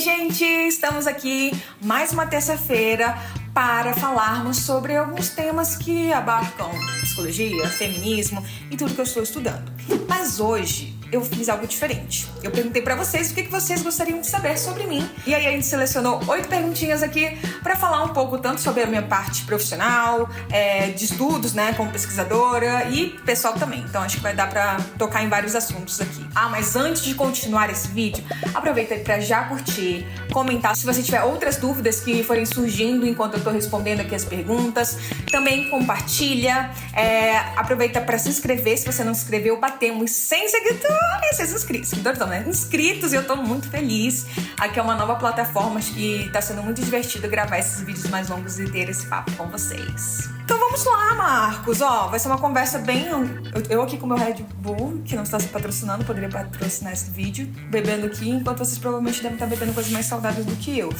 gente! Estamos aqui mais uma terça-feira para falarmos sobre alguns temas que abarcam psicologia, feminismo e tudo que eu estou estudando. Mas hoje eu fiz algo diferente. Eu perguntei pra vocês o que vocês gostariam de saber sobre mim. E aí a gente selecionou 8 perguntinhas aqui pra falar um pouco tanto sobre a minha parte profissional, de estudos, né, como pesquisadora e pessoal também. Então acho que vai dar pra tocar em vários assuntos aqui. Mas antes de continuar esse vídeo, aproveita aí pra já curtir, comentar. Se você tiver outras dúvidas que forem surgindo enquanto eu tô respondendo aqui as perguntas, também compartilha. Aproveita pra se inscrever se você não se inscreveu. Batemos 100 seguidores. Seguidores não, né? Inscritos, e eu tô muito feliz. Aqui é uma nova plataforma que tá sendo muito divertido gravar esses vídeos mais longos e ter esse papo com vocês. Então vamos lá, Marcos. Vai ser uma conversa bem... Eu aqui com o meu Red Bull, que não está se patrocinando, poderia patrocinar esse vídeo, bebendo aqui, enquanto vocês provavelmente devem estar bebendo coisas mais saudáveis do que eu.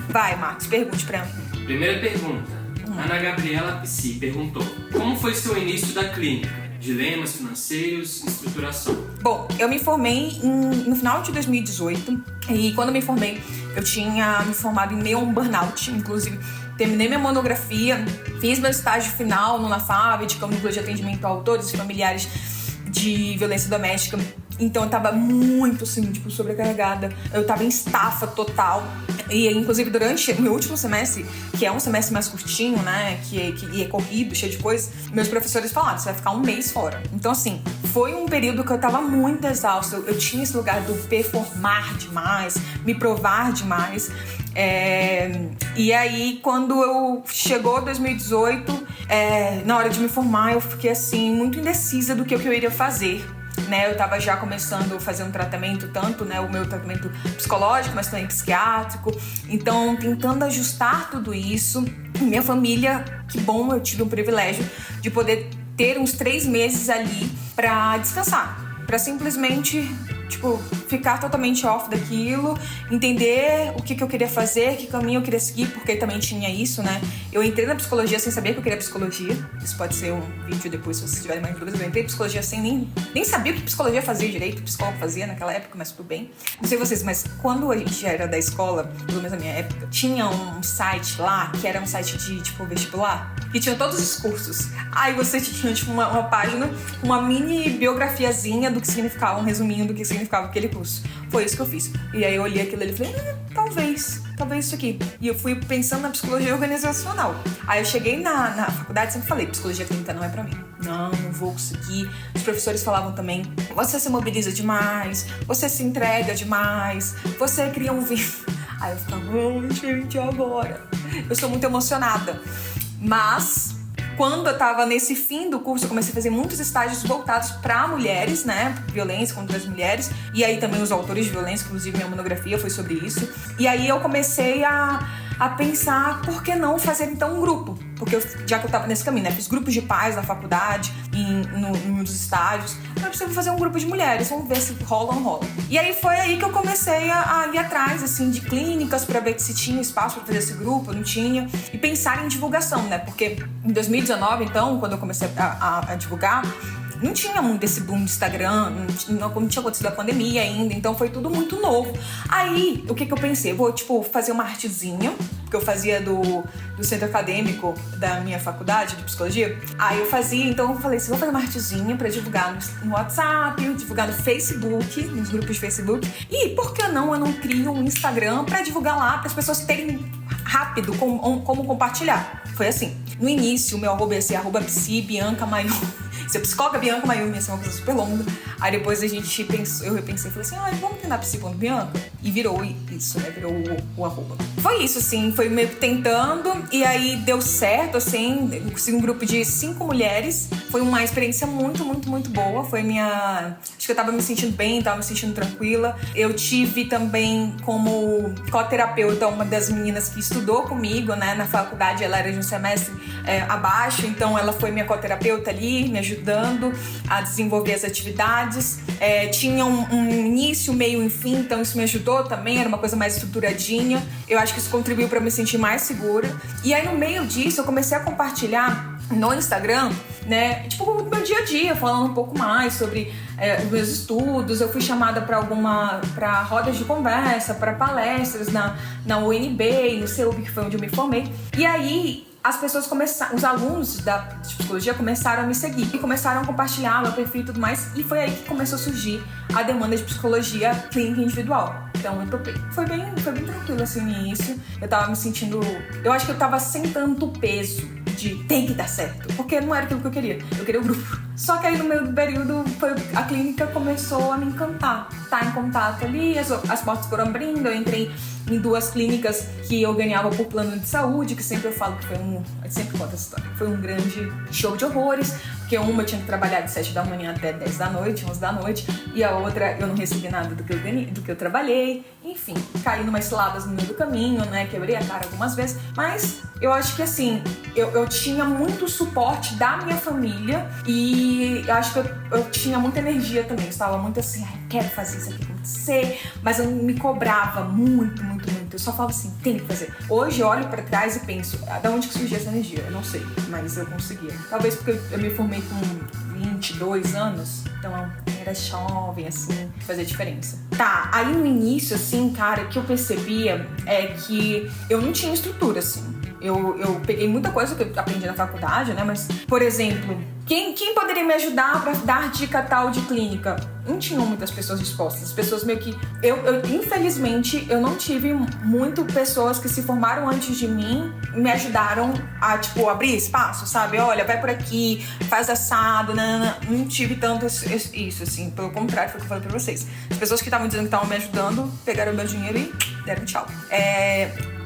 Vai, Marcos, pergunte pra mim. Primeira pergunta. Ana Gabriela Psi perguntou: como foi seu início da clínica? Dilemas financeiros, estruturação. Bom, eu me formei no final de 2018 e quando eu me formei, eu tinha me formado em meio a um burnout. Inclusive, terminei minha monografia, fiz meu estágio final no NAFAB, que é o Núcleo de Atendimento a Autores e Familiares de Violência Doméstica. Então eu tava muito, assim, sobrecarregada. Eu tava em estafa total. E, inclusive, durante o meu último semestre, que é um semestre mais curtinho, né, que é corrido, cheio de coisas, meus professores falaram: você vai ficar um mês fora. Então, assim, foi um período que eu tava muito exausta. Eu tinha esse lugar do performar demais, me provar demais. E aí, quando chegou 2018, na hora de me formar, eu fiquei, assim, muito indecisa do que eu iria fazer. Né, eu tava já começando a fazer um tratamento, tanto, né, o meu tratamento psicológico, mas também psiquiátrico. Então, tentando ajustar tudo isso. Minha família, que bom, eu tive um privilégio de poder ter uns 3 meses ali pra descansar, pra simplesmente, ficar totalmente off daquilo, entender o que eu queria fazer, que caminho eu queria seguir, porque também tinha isso, né? Eu entrei na psicologia sem saber que eu queria psicologia. Isso pode ser um vídeo depois, se vocês tiverem mais dúvidas. Eu entrei em psicologia sem nem saber o que psicologia fazia direito, o psicólogo fazia naquela época, mas tudo bem. Não sei vocês, mas quando a gente era da escola, pelo menos na minha época, tinha um site lá, que era um site de, vestibular, que tinha todos os cursos. Aí você tinha, uma página, uma mini biografiazinha do que significava, um resuminho do que significava aquele curso. Foi isso que eu fiz. E aí eu olhei aquilo ali e falei: talvez isso aqui. E eu fui pensando na psicologia organizacional. Aí eu cheguei na faculdade e sempre falei: psicologia clínica não é pra mim. Não vou conseguir. Os professores falavam também: você se mobiliza demais, você se entrega demais, você cria um vínculo. Aí eu ficava: gente, agora? Eu sou muito emocionada. Mas quando eu tava nesse fim do curso, eu comecei a fazer muitos estágios voltados para mulheres, né? Violência contra as mulheres. E aí também os autores de violência, inclusive minha monografia foi sobre isso. E aí eu comecei a pensar: por que não fazer então um grupo? Porque já que eu tava nesse caminho, né? Fiz grupos de pais na faculdade, nos estágios. Eu preciso fazer um grupo de mulheres, vamos ver se rola ou não rola. E aí foi aí que eu comecei a ir atrás, assim, de clínicas pra ver se tinha espaço pra fazer esse grupo, não tinha. E pensar em divulgação, né? Porque em 2019, então, quando eu comecei a divulgar, não tinha muito esse boom do Instagram, não tinha acontecido a pandemia ainda, então foi tudo muito novo. Aí, o que eu pensei? Eu vou, fazer uma artezinha, porque eu fazia do centro acadêmico da minha faculdade de psicologia. Aí eu fazia, então eu falei: vou fazer uma artezinha pra divulgar no WhatsApp, divulgar no Facebook, nos grupos de Facebook. E por que não eu não crio um Instagram pra divulgar lá, para as pessoas terem rápido como compartilhar? Foi assim. No início, o meu arroba ia ser @psi_bianca_mayu. Isso é psicóloga Bianca Mayu, ia ser uma coisa super longa. Aí depois eu repensei e falei assim: vamos tentar psi.bianca? E virou isso, né? Virou o arroba. Foi isso, assim, foi meio que tentando. E aí deu certo, assim. Eu consegui um grupo de 5 mulheres. Foi uma experiência muito, muito, muito boa. Foi minha... Acho que eu tava me sentindo bem, tava me sentindo tranquila. Eu tive também como coterapeuta uma das meninas que estudou comigo, né? Na faculdade, ela era de um semestre abaixo. Então ela foi minha coterapeuta ali, me ajudando a desenvolver as atividades. Tinha um início, meio e fim, então isso me ajudou também, era uma coisa mais estruturadinha. Eu acho que isso contribuiu para me sentir mais segura. E aí no meio disso eu comecei a compartilhar no Instagram, né, o meu dia a dia, falando um pouco mais sobre os meus estudos, eu fui chamada para rodas de conversa, para palestras na UNB e no CEUB, que foi onde eu me formei. E aí as pessoas os alunos de psicologia começaram a me seguir e começaram a compartilhar meu perfil e tudo mais, e foi aí que começou a surgir a demanda de psicologia clínica individual. Então foi bem tranquilo assim no início. Eu tava me sentindo, eu acho que eu tava sem tanto peso de tem que dar certo, porque não era aquilo que eu queria o grupo. Só que aí no meio do período a clínica começou a me encantar, tá em contato ali, as portas foram abrindo, eu entrei em 2 clínicas que eu ganhava por plano de saúde, que sempre eu falo que eu sempre conto essa história, foi um grande show de horrores, porque uma eu tinha que trabalhar de 7 da manhã até 10 da noite, 11 da noite, e a outra eu não recebi nada do que eu trabalhei, enfim, caí numas ciladas no meio do caminho, né, quebrei a cara algumas vezes, mas eu acho que assim, eu tinha muito suporte da minha família e eu acho que eu tinha muita energia também, eu estava muito assim, quero fazer isso aqui acontecer, mas eu me cobrava muito, eu só falava assim, tem que fazer. Hoje eu olho pra trás e penso, de onde que surgiu essa energia? Eu não sei, mas eu conseguia. Talvez porque eu me formei com 22 anos, então eu era jovem, assim, fazia diferença. Tá, aí no início, assim, cara, o que eu percebia é que eu não tinha estrutura, assim. Eu peguei muita coisa que eu aprendi na faculdade, né? Mas, por exemplo, quem poderia me ajudar para dar dica tal de clínica? Não tinham muitas pessoas dispostas. As pessoas meio que... Infelizmente, eu não tive muito pessoas que se formaram antes de mim e me ajudaram a, tipo, abrir espaço, sabe? Olha, vai por aqui, faz assado, nanana. Não tive tanto isso, assim. Pelo contrário, foi o que eu falei pra vocês. As pessoas que estavam dizendo que estavam me ajudando, pegaram meu dinheiro e deram tchau.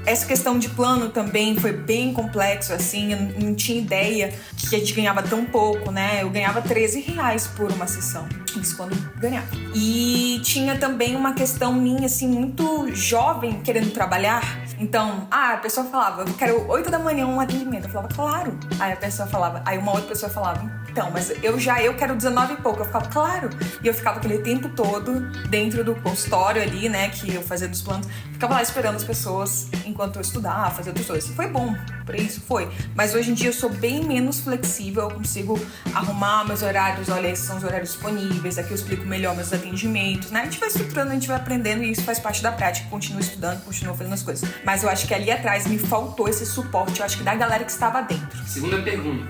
Essa questão de plano também foi bem complexo, assim, eu não tinha ideia que a gente ganhava tão pouco, né? Eu ganhava R$13 por uma sessão, isso quando ganhava. E tinha também uma questão minha, assim, muito jovem, querendo trabalhar. Então, a pessoa falava, eu quero 8 da manhã um atendimento. Eu falava, claro. Aí a pessoa falava, aí uma outra pessoa falava, então, mas eu quero 19 e pouco. Eu ficava, claro. E eu ficava aquele tempo todo dentro do consultório ali, né, que eu fazia dos planos. Ficava lá esperando as pessoas enquanto eu estudava, fazia outras coisas. Foi bom, por isso foi. Mas hoje em dia eu sou bem menos flexível, eu consigo arrumar meus horários, olha, esses são os horários disponíveis, aqui eu explico melhor meus atendimentos, né? A gente vai estruturando, a gente vai aprendendo e isso faz parte da prática, continuo estudando, continuo fazendo as coisas. Mas eu acho que ali atrás me faltou esse suporte, eu acho que da galera que estava dentro. Segunda pergunta.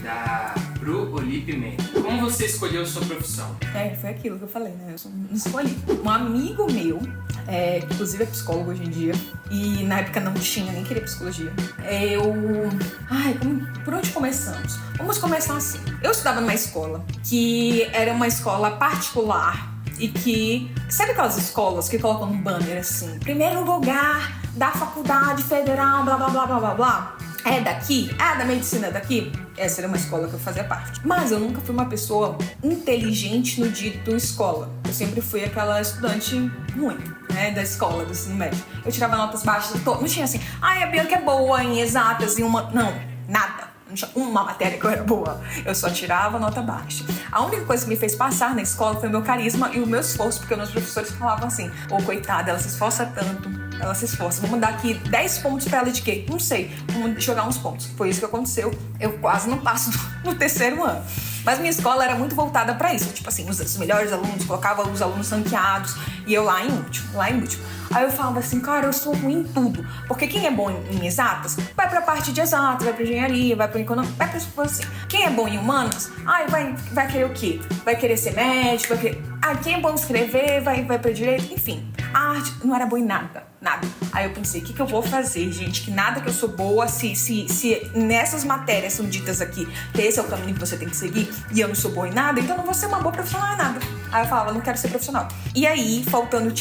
Da Pro Olipimento. Como você escolheu sua profissão? Foi aquilo que eu falei, né? Eu não escolhi. Um amigo meu, que inclusive é psicólogo hoje em dia, e na época não tinha, nem queria psicologia. Por onde começamos? Vamos começar assim. Eu estudava numa escola que era uma escola particular e que... Sabe aquelas escolas que colocam um banner assim? Primeiro lugar da faculdade federal, blá, blá, blá, blá, blá, blá. É daqui? Da medicina daqui? Essa era uma escola que eu fazia parte. Mas eu nunca fui uma pessoa inteligente no dito escola. Eu sempre fui aquela estudante ruim, né, da escola, do ensino médio. Eu tirava notas baixas, não tinha assim, a Bianca é boa em exatas, em uma... Não, nada. Não tinha uma matéria que eu era boa. Eu só tirava nota baixa. A única coisa que me fez passar na escola foi o meu carisma e o meu esforço, porque meus professores falavam assim, coitada, ela se esforça tanto, ela se esforça. Vamos dar aqui 10 pontos pra ela de quê? Não sei. Vamos jogar uns pontos. Foi isso que aconteceu. Eu quase não passo no terceiro ano. Mas minha escola era muito voltada pra isso. Tipo assim, os melhores alunos, colocava os alunos ranqueados e eu lá em último. Aí eu falava assim, cara, eu sou ruim em tudo. Porque quem é bom em exatas, vai pra parte de exatas, vai pra engenharia, vai pra economia, vai pra isso assim. Quem é bom em humanas, vai querer o quê? Vai querer ser médico, vai querer... quem é bom em escrever, vai pra direito, enfim. A arte não era boa em nada. Aí eu pensei, o que eu vou fazer, gente? Que nada que eu sou boa, se nessas matérias são ditas aqui que esse é o caminho que você tem que seguir e eu não sou boa em nada, então eu não vou ser uma boa profissional em nada. Aí eu falava, não quero ser profissional. E aí, faltando,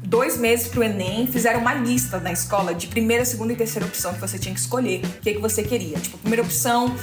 2 meses pro Enem, fizeram uma lista na escola de primeira, segunda e terceira opção que você tinha que escolher o que você queria. Primeira opção,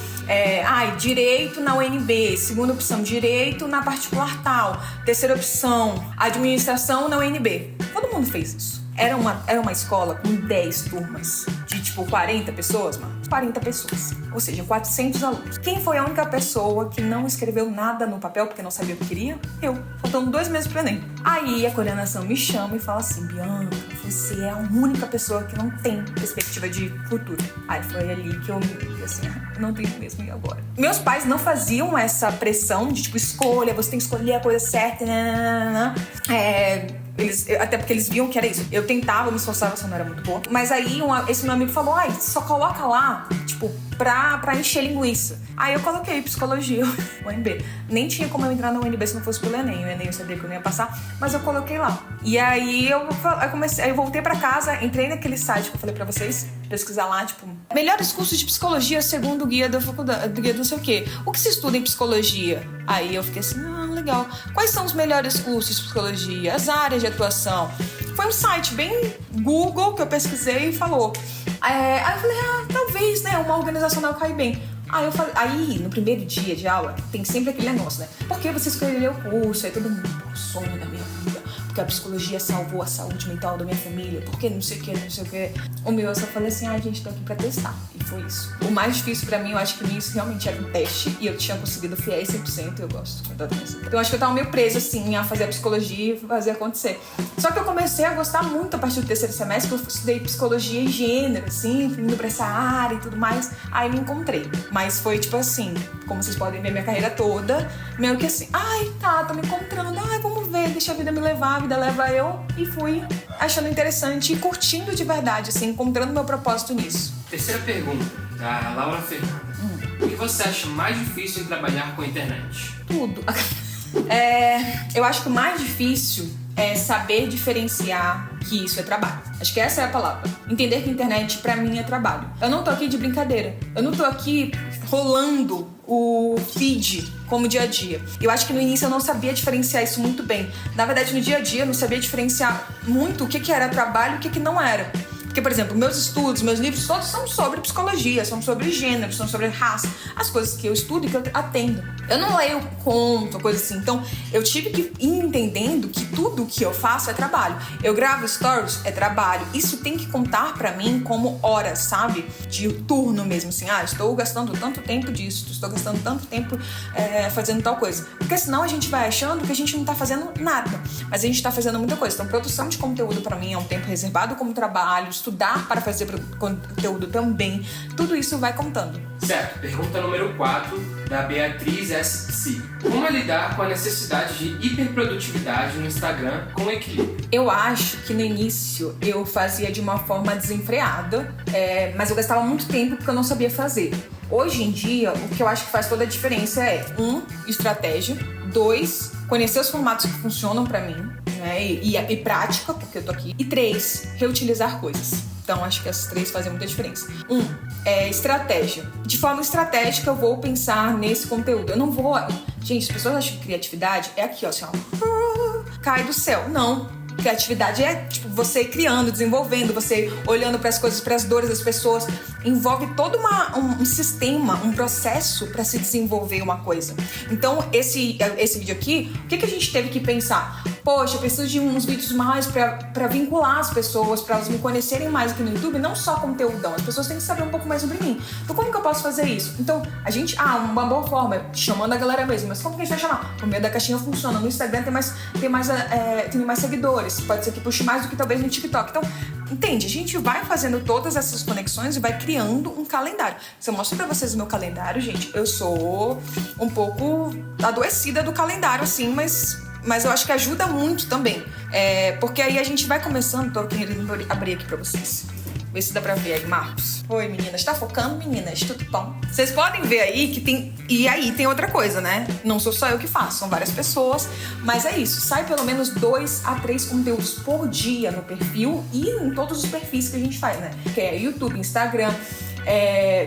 direito na UNB. Segunda opção, direito na particular tal. Terceira opção, administração na UNB. Todo mundo fez isso. Era uma escola com 10 turmas, de tipo 40 pessoas, mano. 40 pessoas, ou seja, 400 alunos. Quem foi a única pessoa que não escreveu nada no papel porque não sabia o que queria? Eu, faltando 2 meses pro Enem. Aí a coordenação me chama e fala assim: Bianca, você é a única pessoa que não tem perspectiva de futuro. Aí foi ali que eu me vi assim, não tenho mesmo, e agora? Meus pais não faziam essa pressão de tipo, escolha, você tem que escolher a coisa certa, até porque eles viam que era isso. Eu tentava, me esforçava, só não era muito boa. Mas aí esse meu amigo falou: só coloca lá, tipo, pra encher linguiça. Aí eu coloquei psicologia, UNB. Nem tinha como eu entrar na UNB se não fosse pelo Enem. O Enem eu sabia que eu não ia passar, mas eu coloquei lá. E aí eu voltei pra casa, entrei naquele site que eu falei pra vocês, pesquisar lá, tipo, melhores cursos de psicologia segundo o guia da faculdade, guia do não sei o quê. O que se estuda em psicologia? Aí eu fiquei assim, legal. Quais são os melhores cursos de psicologia? As áreas de atuação? Foi um site bem Google que eu pesquisei e falou. Aí eu falei, talvez, né, uma organizacional cai bem. Aí, no primeiro dia de aula, tem sempre aquele negócio, né? Por que você escolheu o curso? Aí todo mundo, o sonho da minha vida. Porque a psicologia salvou a saúde mental da minha família. Porque não sei o que, não sei o que. O meu, eu só falei assim, gente, tô aqui pra testar. E foi isso. O mais difícil pra mim, eu acho que isso realmente era um teste. E eu tinha conseguido fiéis 100%. Eu gosto completamente. Então, eu acho que eu tava meio presa, assim, a fazer a psicologia e fazer acontecer. Só que eu comecei a gostar muito a partir do terceiro semestre, que eu estudei psicologia e gênero, assim, indo pra essa área e tudo mais. Aí me encontrei. Mas foi tipo assim, como vocês podem ver minha carreira toda, meio que assim, tô me encontrando, vamos ver, deixa a vida me levar, a vida leva eu, e fui achando interessante e curtindo de verdade, assim, encontrando meu propósito nisso. Terceira pergunta, da Laura Fernanda. O que você acha mais difícil em trabalhar com a internet? Tudo. Eu acho que o mais difícil é saber diferenciar que isso é trabalho. Acho que essa é a palavra. Entender que a internet, pra mim, é trabalho. Eu não tô aqui de brincadeira. Eu não tô aqui rolando o feed como dia a dia. Eu acho que no início eu não sabia diferenciar isso muito bem. Na verdade, no dia a dia eu não sabia diferenciar muito o que era trabalho e o que não era. Porque, por exemplo, meus estudos, meus livros todos são sobre psicologia, são sobre gênero, são sobre raça, as coisas que eu estudo e que eu atendo. Eu não leio conto, coisa assim. Então, eu tive que ir entendendo que tudo que eu faço é trabalho. Eu gravo stories, é trabalho. Isso tem que contar pra mim como horas, sabe? De turno mesmo, assim. Estou gastando tanto tempo disso, estou gastando tanto tempo fazendo tal coisa. Porque senão a gente vai achando que a gente não tá fazendo nada. Mas a gente tá fazendo muita coisa. Então, produção de conteúdo pra mim é um tempo reservado como trabalho, estudar para fazer conteúdo também. Tudo isso vai contando. Certo. Pergunta número 4, da Beatriz S. Como lidar com a necessidade de hiperprodutividade no Instagram com equilíbrio? Eu acho que no início eu fazia de uma forma desenfreada, mas eu gastava muito tempo porque eu não sabia fazer. Hoje em dia, o que eu acho que faz toda a diferença é 1, estratégia, 2, conhecer os formatos que funcionam pra mim, né? E prática, porque eu tô aqui. E 3, reutilizar coisas. Então, acho que essas 3 fazem muita diferença. 1, estratégia. De forma estratégica, eu vou pensar nesse conteúdo. Eu não vou... Gente, as pessoas acham que criatividade é aqui, ó, assim, ó. Cai do céu. Não. Criatividade é tipo você criando, desenvolvendo, você olhando para as coisas, para as dores das pessoas. Envolve todo um sistema, um processo para se desenvolver uma coisa. Então, esse vídeo aqui, o que a gente teve que pensar? Poxa, eu preciso de uns vídeos mais para vincular as pessoas, para elas me conhecerem mais aqui no YouTube, não só conteúdão. As pessoas têm que saber um pouco mais sobre mim. Então, como que eu posso fazer isso? Então, a gente, uma boa forma é chamando a galera mesmo. Mas como que a gente vai chamar? Por meio da caixinha funciona. No Instagram tem mais seguidores. Pode ser que puxe mais do que talvez no TikTok. Então, entende? A gente vai fazendo todas essas conexões e vai criando um calendário. Se eu mostro pra vocês o meu calendário, gente, eu sou um pouco adoecida do calendário, assim, mas eu acho que ajuda muito também. Porque aí a gente vai começando... Tô querendo abrir aqui pra vocês. Vê se dá pra ver aí, Marcos. Oi, meninas. Tá focando, meninas? Tudo bom? Vocês podem ver aí que tem... E aí tem outra coisa, né? Não sou só eu que faço, são várias pessoas. Mas é isso. Sai pelo menos 2 a 3 conteúdos por dia no perfil e em todos os perfis que a gente faz, né? Que é YouTube, Instagram,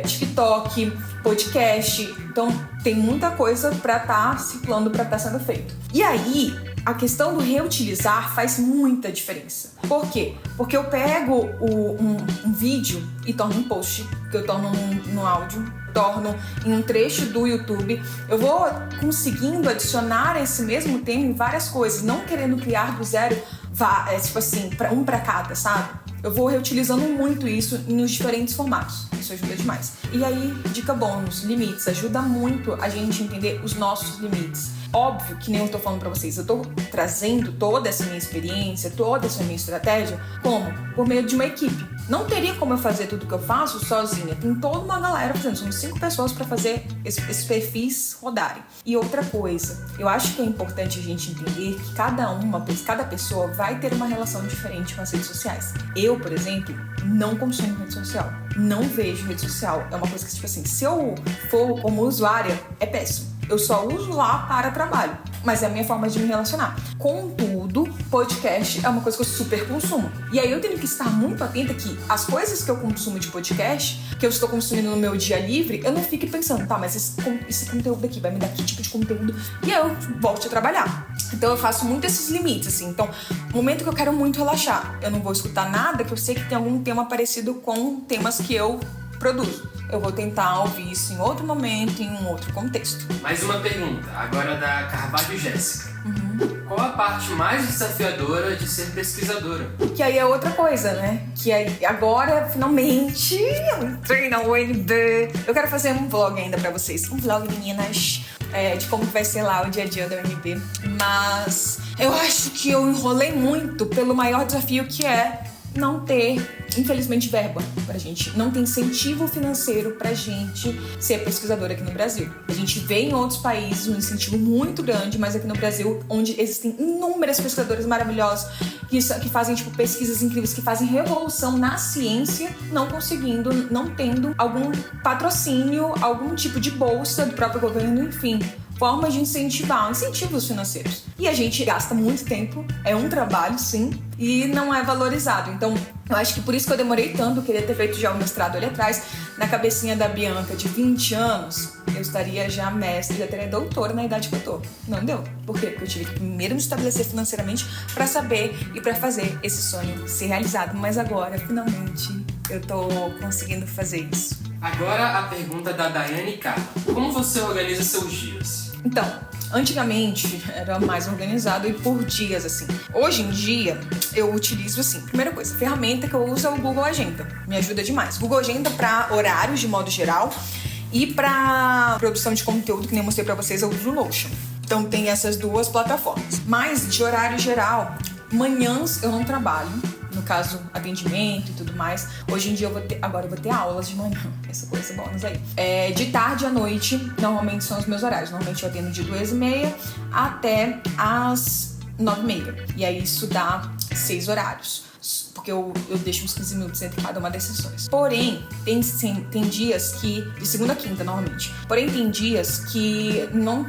TikTok, podcast. Então, tem muita coisa pra tá circulando, pra tá sendo feito. E aí... A questão do reutilizar faz muita diferença. Por quê? Porque eu pego um vídeo e torno um post, que eu torno no áudio, torno em um trecho do YouTube. Eu vou conseguindo adicionar esse mesmo tema em várias coisas, não querendo criar do zero tipo assim, um pra cada, sabe? Eu vou reutilizando muito isso nos diferentes formatos. Isso ajuda demais. E aí, dica bônus, limites. Ajuda muito a gente entender os nossos limites. Óbvio que nem eu tô falando pra vocês, eu tô trazendo toda essa minha experiência, toda essa minha estratégia, como? Por meio de uma equipe. Não teria como eu fazer tudo que eu faço sozinha. Tem toda uma galera fazendo, são 5 pessoas pra fazer esses perfis rodarem. E outra coisa, eu acho que é importante a gente entender que cada pessoa vai ter uma relação diferente com as redes sociais. Eu, por exemplo, não consumo rede social. Não vejo rede social. É uma coisa que, tipo assim, se eu for como usuária, é péssimo. Eu só uso lá para trabalho, mas é a minha forma de me relacionar. Contudo, podcast é uma coisa que eu super consumo. E aí eu tenho que estar muito atenta que as coisas que eu consumo de podcast, que eu estou consumindo no meu dia livre, eu não fique pensando, tá, mas esse conteúdo aqui vai me dar que tipo de conteúdo? E aí eu volto a trabalhar. Então eu faço muito esses limites, assim. Então, no momento que eu quero muito relaxar, eu não vou escutar nada que eu sei que tem algum tema parecido com temas que eu produzo. Eu vou tentar ouvir isso em outro momento, em um outro contexto. Mais uma pergunta, agora da Carvalho Jéssica. Qual a parte mais desafiadora de ser pesquisadora? Que aí é outra coisa, né? Que aí agora, finalmente, eu entrei na UNB. Eu quero fazer um vlog ainda pra vocês. Um vlog, meninas, de como vai ser lá o dia a dia da UNB. Mas eu acho que eu enrolei muito pelo maior desafio, que é não ter, infelizmente, verba pra gente. Não tem incentivo financeiro pra gente ser pesquisadora aqui no Brasil. A gente vê em outros países um incentivo muito grande, mas aqui no Brasil, onde existem inúmeras pesquisadoras maravilhosas que fazem, tipo, pesquisas incríveis, que fazem revolução na ciência, não tendo algum patrocínio, algum tipo de bolsa do próprio governo, enfim, formas de incentivos financeiros. E a gente gasta muito tempo, é um trabalho, sim, e não é valorizado. Então, eu acho que por isso que eu demorei tanto, eu queria ter feito já o mestrado ali atrás. Na cabecinha da Bianca, de 20 anos, eu estaria já mestre, já teria doutora na idade que eu tô. Não deu. Por quê? Porque eu tive que primeiro me estabelecer financeiramente pra saber e pra fazer esse sonho ser realizado. Mas agora, finalmente, eu tô conseguindo fazer isso. Agora a pergunta da Daiane K. Como você organiza seus dias? Então, antigamente era mais organizado e por dias, assim. Hoje em dia, eu utilizo, assim, primeira coisa, a ferramenta que eu uso é o Google Agenda. Me ajuda demais. Google Agenda para horários, de modo geral, e para produção de conteúdo, que nem eu mostrei para vocês, eu uso o Notion. Então, tem essas duas plataformas. Mas, de horário geral, manhãs eu não trabalho. No caso, atendimento e tudo mais. Hoje em dia, agora eu vou ter aulas de manhã. Essa coisa bônus aí. De tarde à noite, normalmente são os meus horários. Normalmente eu atendo de 2h30 até as 9h30. E aí isso dá 6 horários. Porque eu deixo uns 15 minutos entre cada uma das sessões. Porém, tem dias que... De segunda a quinta, normalmente. Porém, tem dias que não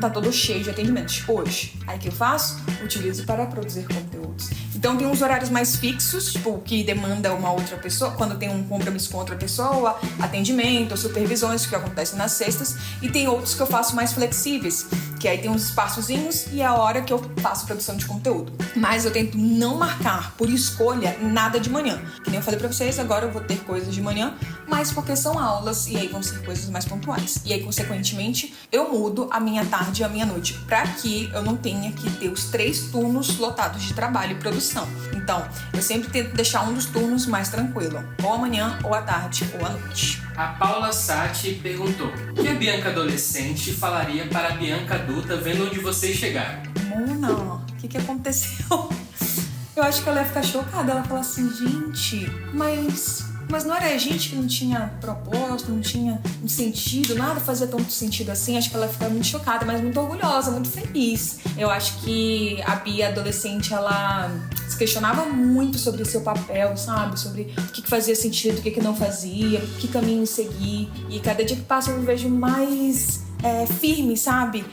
tá todo cheio de atendimentos. Tipo hoje. Aí o que eu faço? Utilizo para produzir conteúdos. Então tem uns horários mais fixos, tipo, que demanda uma outra pessoa, quando tem um compromisso com outra pessoa, atendimento, supervisões, que acontecem nas sextas, e tem outros que eu faço mais flexíveis, que aí tem uns espaçozinhos e é a hora que eu faço produção de conteúdo. Mas eu tento não marcar, por escolha, nada de manhã. Que nem eu falei pra vocês, agora eu vou ter coisas de manhã, mas porque são aulas e aí vão ser coisas mais pontuais. E aí, consequentemente, eu mudo a minha tarde e a minha noite, pra que eu não tenha que ter os 3 turnos lotados de trabalho e produção. Então, eu sempre tento deixar um dos turnos mais tranquilo, ou amanhã, ou à tarde, ou à noite. A Paula Sati perguntou: o que a Bianca adolescente falaria para a Bianca adulta vendo onde vocês chegaram? Mona, o que aconteceu? Eu acho que ela ia ficar chocada. Ela ia falar assim, gente, mas não era a gente que não tinha propósito, não tinha um sentido, nada fazia tanto sentido assim. Acho que ela ia ficar muito chocada, mas muito orgulhosa, muito feliz. Eu acho que a Bia adolescente, ela se questionava muito sobre o seu papel, sabe? Sobre o que fazia sentido, o que não fazia, que caminho seguir. E cada dia que passa eu me vejo mais firme, sabe?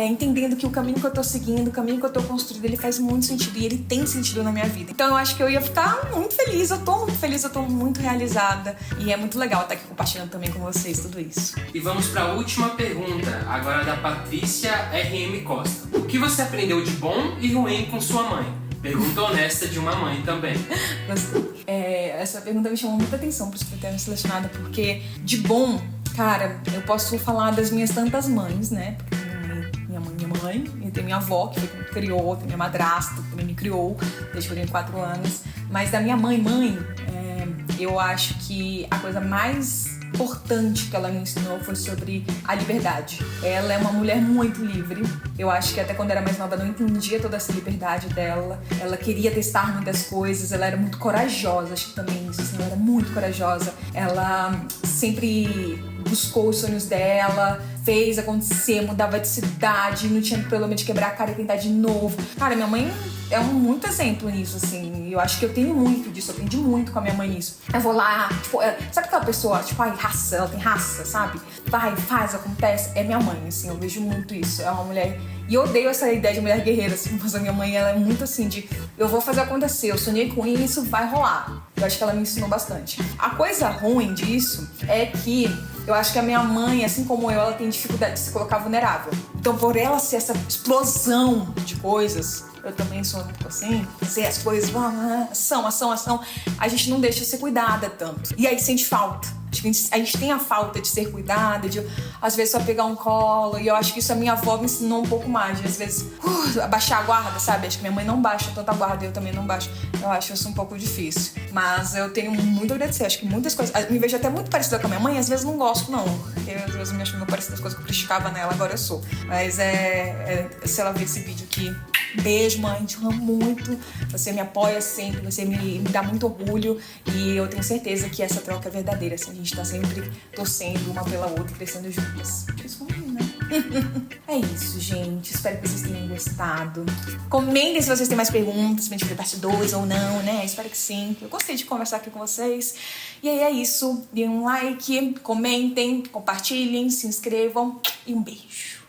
Entendendo que o caminho que eu tô seguindo, o caminho que eu tô construindo, ele faz muito sentido e ele tem sentido na minha vida. Então eu acho que eu ia ficar muito feliz, eu tô muito realizada e é muito legal estar aqui compartilhando também com vocês tudo isso. E vamos para a última pergunta, agora da Patrícia RM Costa. O que você aprendeu de bom e ruim com sua mãe? Pergunta honesta de uma mãe também. Gostei. Essa pergunta me chamou muita atenção, por isso que eu tenho selecionado, porque de bom, cara, eu posso falar das minhas tantas mães, né? Porque minha mãe, e tem minha avó, que foi quem me criou, tem minha madrasta, que também me criou, desde que eu tenho 4 anos. Mas da minha mãe, eu acho que a coisa mais importante que ela me ensinou foi sobre a liberdade. Ela é uma mulher muito livre. Eu acho que até quando era mais nova eu não entendia toda essa liberdade dela. Ela queria testar muitas coisas, ela era muito corajosa, acho que também isso, assim, ela era muito corajosa. Ela sempre buscou os sonhos dela, fez acontecer, mudava de cidade, não tinha problema de quebrar a cara e tentar de novo. Cara, minha mãe é muito exemplo nisso, assim. Eu acho que eu tenho muito disso, eu aprendi muito com a minha mãe nisso. Eu vou lá, tipo, sabe aquela pessoa, tipo, raça, ela tem raça, sabe? Vai, faz, acontece. É minha mãe, assim, eu vejo muito isso. É uma mulher... E eu odeio essa ideia de mulher guerreira, assim, mas a minha mãe, ela é muito assim, de eu vou fazer acontecer, eu sonhei com isso, vai rolar. Eu acho que ela me ensinou bastante. A coisa ruim disso é que eu acho que a minha mãe, assim como eu, ela tem dificuldade de se colocar vulnerável. Então, por ela ser essa explosão de coisas, eu também sou um pouco assim, ser as coisas, ação, a gente não deixa ser cuidada tanto. E aí sente falta. Acho que a gente tem a falta de ser cuidada, de às vezes só pegar um colo. E eu acho que isso a minha avó me ensinou um pouco mais. De, às vezes, abaixar a guarda, sabe? Acho que minha mãe não baixa tanta guarda e eu também não baixo. Eu acho isso um pouco difícil. Mas eu tenho muito a agradecer. Acho que muitas coisas... Me vejo até muito parecida com a minha mãe. Às vezes não gosto, não. Porque às vezes me acho muito parecida com as coisas que eu criticava nela. Agora eu sou. Mas se ela ver esse vídeo aqui... Beijo, mãe, te amo muito. Você me apoia sempre, você me dá muito orgulho. E eu tenho certeza que essa troca é verdadeira, assim, a gente tá sempre torcendo uma pela outra e crescendo juntas. Isso é ruim, né? É isso, gente. Espero que vocês tenham gostado. Comentem se vocês têm mais perguntas pra gente ver parte 2 ou não, né? Espero que sim. Eu gostei de conversar aqui com vocês. E aí é isso. Deem um like, comentem, compartilhem, se inscrevam e um beijo.